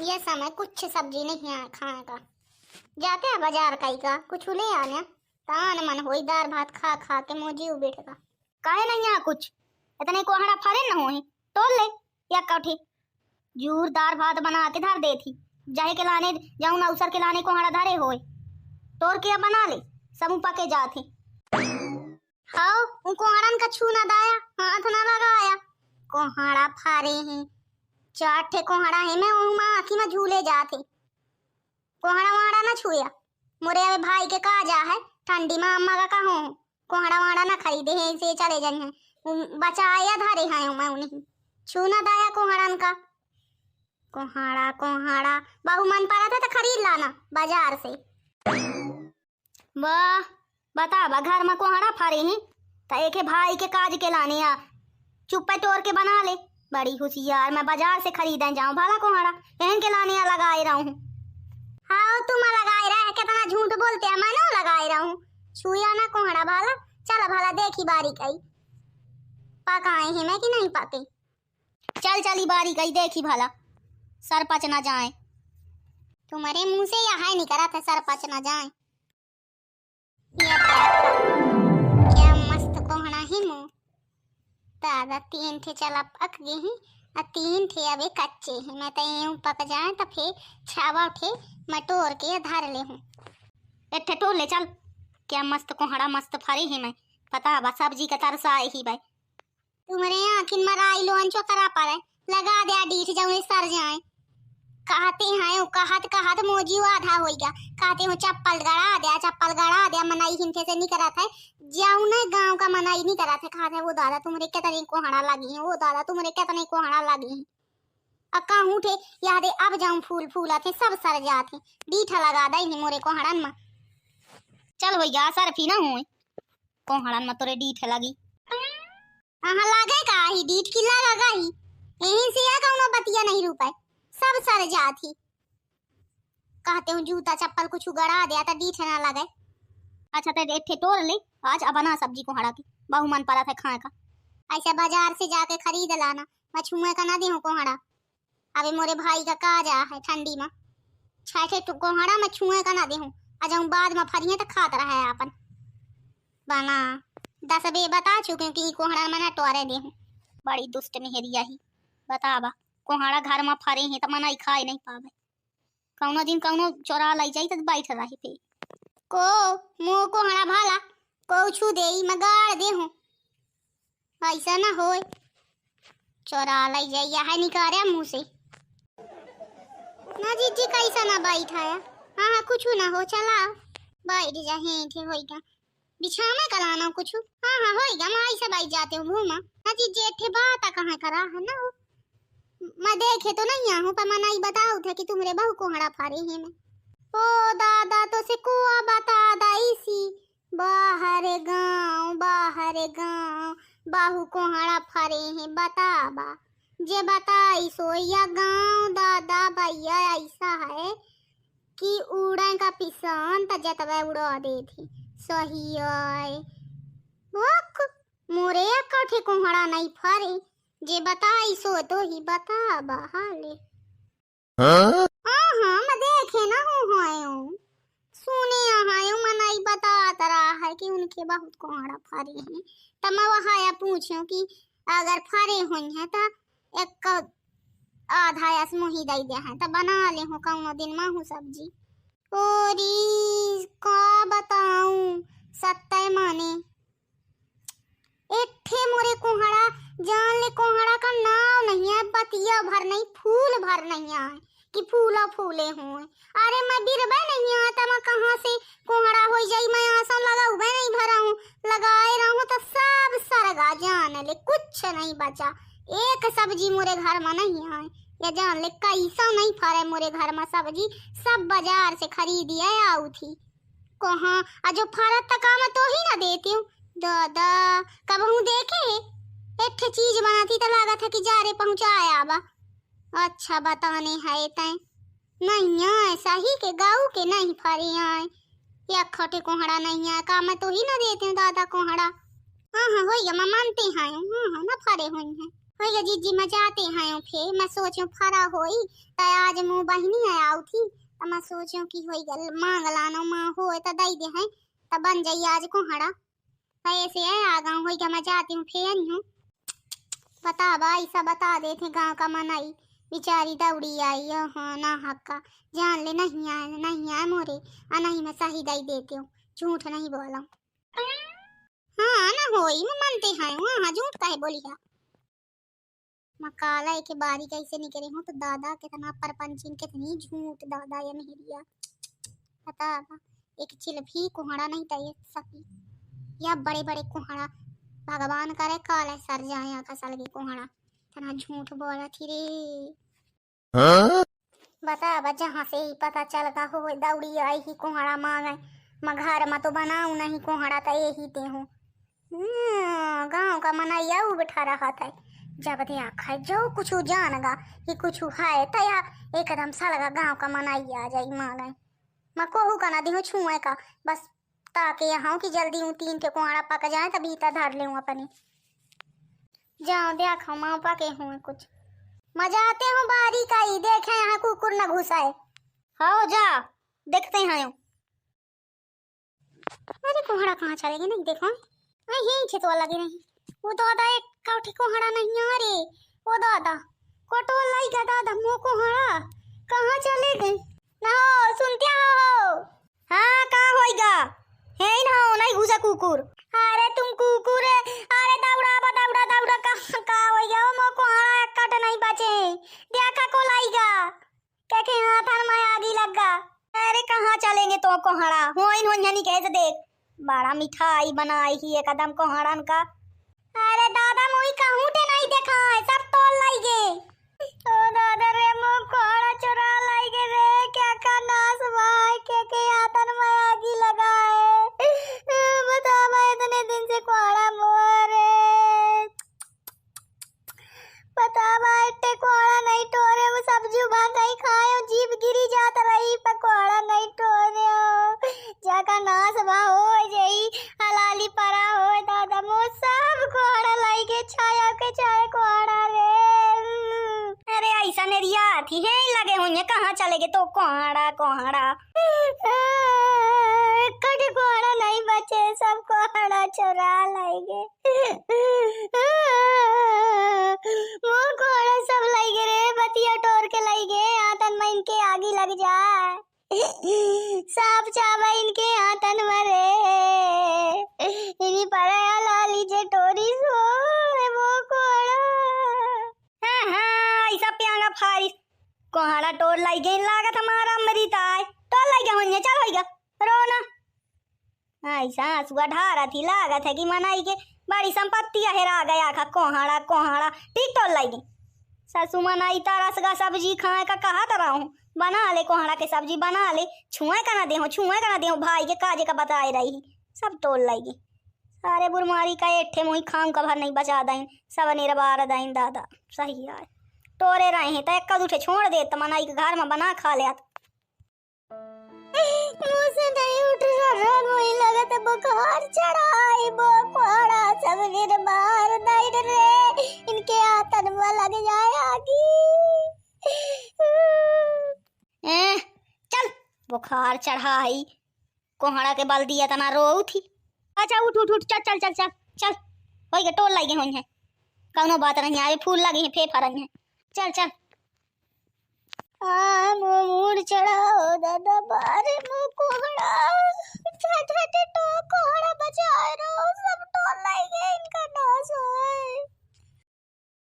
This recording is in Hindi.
ये समय कुछ सब्जी नहीं है खाने का। जाते हैं बाजार कई का कुछ ले आने तान मन होई दार भात खा खा के मोजी उबेटेगा। काहे नहीं यहाँ कुछ इतने कोहड़ा फरे न होई तोल ले या कठी जोरदार भात बना के धर दे थी जाहे के लाने जाऊं ना उसर के लाने कोहड़ा धरे होए तोड़ के बना ले सब पके जाते। हाँ उन कोहड़न का छू ना दाया हाथ ना लगाया कोहड़ा फारे हैं चार ठे कोहड़ा है मैं माँ आखी में झूले जाते कोहड़ा वहाड़ा ना छुया मोरे अबे भाई के कहा जा है ठंडी में अम्मा का कहो कोहड़ा वहाड़ा ना खरीदे हैं इसे चले जाए हैं बचाया धारे हैं मैं उन्हें छू ना दाया कोहड़न का कोहड़ा कोहड़ा बहु मन पड़ा था तो खरीद लाना बाजार से। वाह बता बा घर में कोहड़ा फारे हैं तो एक भाई के काज के लाने आ चुप्पे तोड़ के बना ले बड़ी होशियार मैं बाजार से खरीदने जाऊं भला कोहड़ा एहन के लाने लगाए रहा हूँ। हाँ तुम लगाए रहा है कितना झूठ बोलते हैं मैं ना लगाए रहा हूँ छुया ना कोहड़ा भाला चल भला देखी बारी कई पकाए हैं मैं कि नहीं पके चल चली बारी कई देखी भला सर पच ना जाए तुम्हारे मुंह से यह नहीं करा था सर पच ना जाए। क्या मस्त कोहड़ा है मुँह दादा तीन थे चला पक गए हैं और तीन थे अभी कच्चे हैं मैं तो यूं पक जाए तो फिर छावा उठे मैं तोड़ के धर ले हूँ इट्ठे तोड़ ले चल क्या मस्त कोहड़ा मस्त फरे है मैं पता बा सब्जी का तरसा आए ही भाई तुम्हारे यहाँ किन मराई लोन चो करा पारे लगा दे डीठ जाऊँ सर जाए कहते हैं कहत मोजी आधा होएगा कहते हो चप्पल गड़ा दे मनाई हिंसे से नहीं करा था जाऊं ना गांव का मनाई नहीं करा था कहते वो दादा तुम्हारे कितने कोहड़ा लगी है वो दादा तुम्हारे कितने कोहड़ा लगी है अक्का उठे याद अब जाऊं फूल फूला थे सब सर जाते डीठा लगा दे ही मोरे कोहड़न में चल होइगा सरफी ना होए कोहड़न में तोरे डीठ लगी हां लागे का ही डीठ की लगा ही यहीं से या कौनो बतिया नहीं रुपाए सब सर जाती कहते हूँ जूता चप्पल कुछ गड़ा दिया तो डीठ ना लगे। अच्छा तो इट्ठे तोड़ ले आज अब बना सब्जी कोहड़ा की बहु मन पड़ा था खाने का ऐसे बाजार से जाके खरीद लाना मैं छुए का ना दे कोहड़ा अबे मोरे भाई का काजा है ठंडी में छठे कोहड़ा मैं छुए का ना दे आज बाद में फरिए तो खात रहा है अपन बना 10 बे बता चुके कि कोहड़ा में ना टोरे दे बड़ी दुष्ट मेहरिया ही बतावा कोहड़ा घर में फरे हैं तो मनाई खाए नहीं पावे कौनो दिन कौनो चोरा लाई जाई तो बैठ रही पे को मुंह कोहड़ा भाला को छू दे मैं गाड़ दे हूँ ऐसा ना होए चोरा लाई जाई है निकारे मुंह से ना जीजी कैसा ना बैठाया हाँ कुछ ना हो चला बैठ जा थे होएगा बिछाना कराना कुछ हाँ होएगा मैं ऐसे बैठ जाते हूँ घूमा ना जीजी थे बात कहाँ करा है ना मैं देखे तो नहीं आहूं पर मनाई बताओ थे कि तुम्हारे बहु कोहड़ा फारे हैं मैं ओ दादा तो से कुआ बता दाई सी बाहर गांव बहु कोहड़ा फारे हैं बताबा जे बताई सो या गांव दादा भैया ऐसा है कि उड़े का पिसान त जतवे उड़ा दे थी सही है वक मोरे कठे कोहड़ा नहीं फारे जे बताई सो तो ही बता बहाले हाँ मैं देखे ना हूँ सुने आयो मनाई बता रहा है कि उनके बहुत कोहड़ा फरे हैं तो मैं वहां पूछूं कि अगर फरे हुई हैं तो एक आधा यस मुही दे दे हैं तो बना ले हूँ कौनो दिन में हूँ सब्जी ओरी का बताऊं सत्य माने इट्ठे मोरे कोहड़ा जान ले कोहड़ा का नाम नहीं है बतिया भर नहीं फूल भर नहीं है कि फूला फूले हुए अरे मैं बिरबे नहीं आता मैं कहाँ से कोहड़ा हो जाई मैं आसन लगा हुए नहीं भरा हूँ लगाए रहा हूँ तो सब सरगा जान ले कुछ नहीं बचा एक सब्जी मोरे घर में नहीं आए या जान ले कैसा नहीं फरे मोरे घर में सब्जी सब बाजार से खरीदी है आऊ थी कहाँ जो फरत तक मैं तो ही ना देती हूँ दादा कब हूँ देखे एक चीज बनाती तो लगा था कि जा रे पहुँचाया बा अच्छा बताने है तय नहीं ऐसा ही के गाँव के नहीं फरे आए या खटे कोहड़ा नहीं है का मैं तो ही ना देती हूँ दादा कोहड़ा हाँ हो गया मैं मानते हैं हाँ ना फरे हुई है भैया जीजी मैं जाते हैं फिर मैं सोचूं फरा होई त आज मुँह बहिनी आया थी त मैं सोचूं कि होई गल मांग लानो मां होए त दई दे हैं त बन जाई आज कोहड़ा ऐसे है आ गाँव होई मैं जाती हूँ फिर आई हूँ। बता भाई सब बता देते गाँव का मनाई बेचारी दौड़ी आई हाँ ना हक्का जान ले नहीं आए मोरे नहीं मैं सही दई देती हूँ झूठ नहीं बोला। हाँ ना होई मैं मानते हैं वहाँ झूठ काहे बोली है। मकाला के बारी कैसे निकले हूँ तो दादा कितना परपंचिन कितनी झूठ दादा ये मेहरिया बता एक चिल भी कुहड़ा नहीं तय सकी या बड़े बड़े कुहड़ा भगवान करे काले सर जाए आका साल के कुहड़ा तना झूठ बोला थी रे। हाँ? बता जहाँ से ही पता चल का हो दौड़ी आई ही कुहड़ा मांगे मैं घर में तो बनाऊ नहीं कुहड़ा तो यही ते हूँ गाँव का मनैया बैठा रहा था जब देखा जो कुछ जानगा कि कुछ है तया एकदम सलगा गाँव का मनैया आ जाई मांगे मैं कोहू का ना दी छुए का बस ताकि यहाँ कि जल्दी हूँ 3 के कुआड़ा पक जाए तभी तो धर ले अपने जाओ देखो माँ पके हुए कुछ मजा आते हूँ बारी का ही देखे यहाँ कुकुर न घुसाए हाँ जा देखते हैं। अरे कुहड़ा कहाँ चलेगी नहीं देखो यही छे तो लगी नहीं वो दादा एक काठी कुहड़ा नहीं आ रे वो दादा कोटोल लाई का दादा मुँह कुहड़ा कहाँ चले गए ना हो सुनते हो। हाँ कहाँ होएगा है ना नहीं घुसा कुकुर अरे तुम कुकुर अरे दौड़ा का होएगा मो कुहड़ा कट नहीं बचे देखा को लाएगा के हाथ में आगी लगा अरे कहाँ चलेंगे तो कुहड़ा होइन होनी कैसे देख बड़ा मिठाई बनाई ही एक कदम कुहड़न का अरे दादा मोई कहूँ ते नहीं देखा है सब तोल लाएगे ओ दादा रे मो कुहड़ा चुरा लाएगे रे क्या का नास भाई के आतन में आगी लगा है बता भाई इतने दिन से कुहड़ा मोरे बता भाई टे कुहड़ा नहीं टोरे वो सब्जी उबा गई खाए जीभ गिरी जात रही पर कुहड़ा नहीं टोरे जाका नास बा हो जई हलाली परा हो दादा मो सब कुहड़ा लाई के छाया कुहड़ा रे अरे ऐसा नेरिया थी है लगे हुए कहाँ चलेगे तो कुहड़ा कटे कुहड़ा नहीं बचे सब कुहड़ा चुरा लाएंगे वो कुहड़ा सब लाएंगे रे बतिया टोर के लाएंगे आतन में इनके आगी लग जाए साफ चावा इनके आतन मरे इन्हीं पर लाली जे टोरी सो वो कुहड़ा हाँ ऐसा प्यांगा फारिस कुहड़ा टोर लाई गई लागत हमारा मरीताय टोर लाई गया होने चल होइगा रोना ऐसा सुआ ढारा थी लागत है कि मनाई के बड़ी संपत्ति हेरा गया खा कुहड़ा ठीक टोर लाई गई सासू मनाई तारा सगा सब्जी खाए का कहा तरह हूँ बना ले कुहड़ा के सब्जी बना ले छुए का ना दे भाई के काजे का बताए रही सब टोल लाई गई सारे बुरमारी का एठे मुही खाम का भर नहीं बचा दें सब निरबार दें दादा सही यार टोरे रहे हैं तो एक दूठे छोड़ दे तो मनाई के घर में बना खा ले मुझसे नहीं उठ रहा मुझे लगा तो बुखार चढ़ाई बुखारा सब निरबार दाई रे इनके आतन में लग जाए आगी चल बुखार चढ़ाई कोहड़ा के बल दिया तना रो थी अच्छा उठ चल होई के टोल लागे होई है कौनो बात नहीं आवे फूल लगे हैं फेफर है चल मूड चढ़ाओ दादा बारे